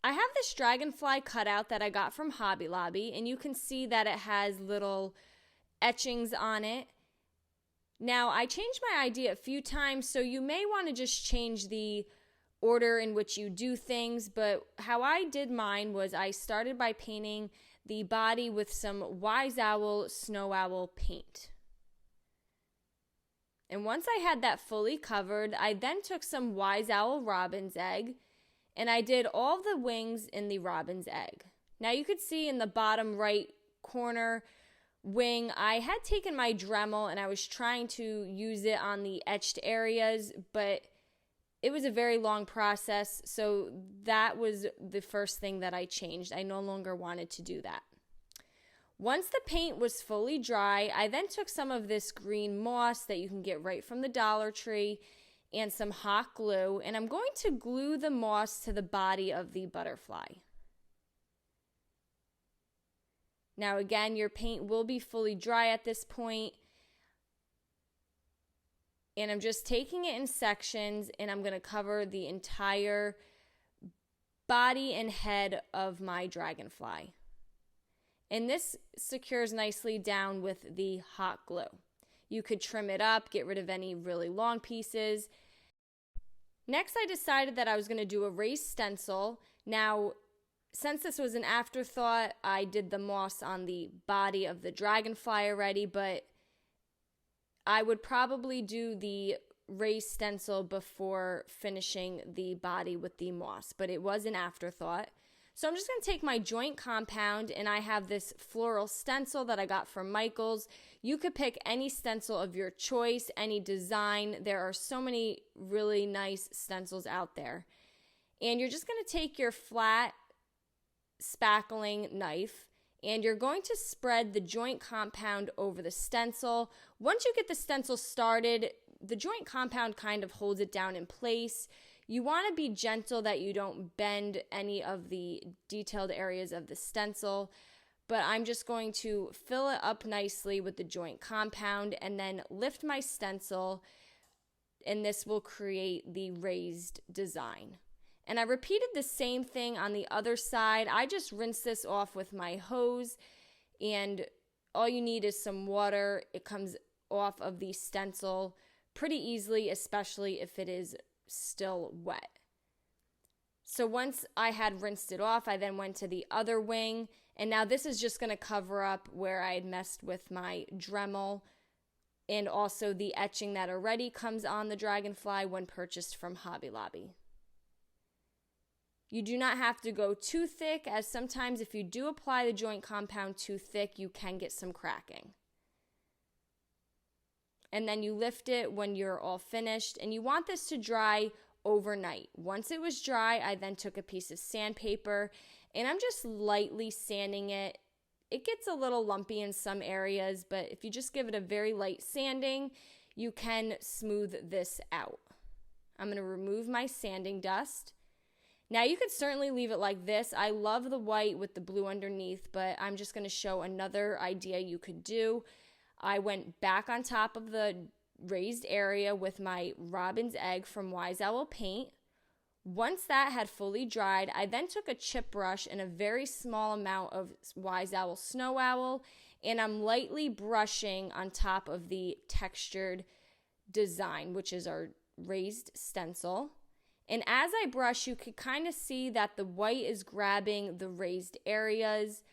I have this dragonfly cutout that I got from Hobby Lobby, and you can see that it has little etchings on it. Now, I changed my idea a few times, so you may want to just change the order in which you do things, but how I did mine was I started by painting the body with some Wise Owl Snow Owl paint. And once I had that fully covered, I then took some Wise Owl Robin's egg, and I did all the wings in the robin's egg. Now you could see in the bottom right corner wing, I had taken my Dremel and I was trying to use it on the etched areas, but it was a very long process, so that was the first thing that I changed. I no longer wanted to do that. Once the paint was fully dry, I then took some of this green moss that you can get right from the Dollar Tree and some hot glue, and I'm going to glue the moss to the body of the butterfly. Now again, your paint will be fully dry at this point, and I'm just taking it in sections, and I'm going to cover the entire body and head of my dragonfly. And this secures nicely down with the hot glue. You could trim it up, get rid of any really long pieces. Next, I decided that I was going to do a raised stencil. Now, since this was an afterthought, I did the moss on the body of the dragonfly already, but I would probably do the raised stencil before finishing the body with the moss, but it was an afterthought. So I'm just going to take my joint compound, and I have this floral stencil that I got from Michaels. You could pick any stencil of your choice, any design. There are so many really nice stencils out there. And you're just going to take your flat spackling knife, and you're going to spread the joint compound over the stencil. Once you get the stencil started, the joint compound kind of holds it down in place. You want to be gentle that you don't bend any of the detailed areas of the stencil, but I'm just going to fill it up nicely with the joint compound and then lift my stencil, and this will create the raised design. And I repeated the same thing on the other side. I just rinsed this off with my hose, and all you need is some water. It comes off of the stencil pretty easily, especially if it is still wet. So once I had rinsed it off, I then went to the other wing, and now this is just going to cover up where I had messed with my Dremel and also the etching that already comes on the dragonfly when purchased from Hobby Lobby. You do not have to go too thick, as sometimes if you do apply the joint compound too thick, you can get some cracking. And then you lift it when you're all finished, and you want this to dry overnight. Once it was dry, I then took a piece of sandpaper, and I'm just lightly sanding it. It gets a little lumpy in some areas, but if you just give it a very light sanding, you can smooth this out. I'm going to remove my sanding dust. Now you could certainly leave it like this. I love the white with the blue underneath, but I'm just going to show another idea you could do. I went back on top of the raised area with my robin's egg from Wise Owl paint. Once that had fully dried, I then took a chip brush and a very small amount of Wise Owl Snow Owl, and I'm lightly brushing on top of the textured design, which is our raised stencil. And as I brush, you could kind of see that the white is grabbing the raised areas,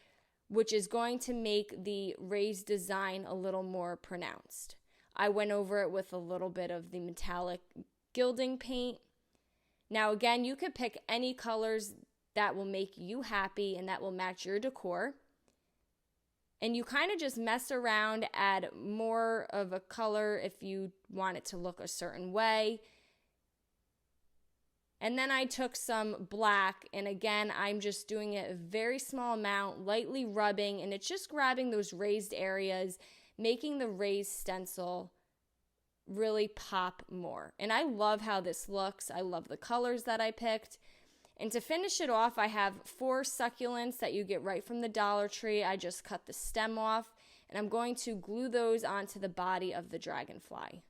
which is going to make the raised design a little more pronounced. I went over it with a little bit of the metallic gilding paint. Now again, you could pick any colors that will make you happy and that will match your decor. And you kind of just mess around, add more of a color if you want it to look a certain way. And then I took some black, and again, I'm just doing it a very small amount, lightly rubbing, and it's just grabbing those raised areas, making the raised stencil really pop more. And I love how this looks. I love the colors that I picked. And to finish it off, I have 4 succulents that you get right from the Dollar Tree. I just cut the stem off, and I'm going to glue those onto the body of the dragonfly.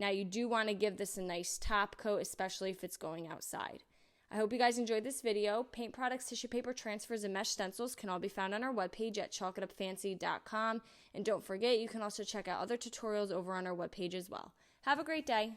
Now you do want to give this a nice top coat, especially if it's going outside. I hope you guys enjoyed this video. Paint products, tissue paper transfers, and mesh stencils can all be found on our webpage at chalkitupfancy.com. And don't forget, you can also check out other tutorials over on our webpage as well. Have a great day.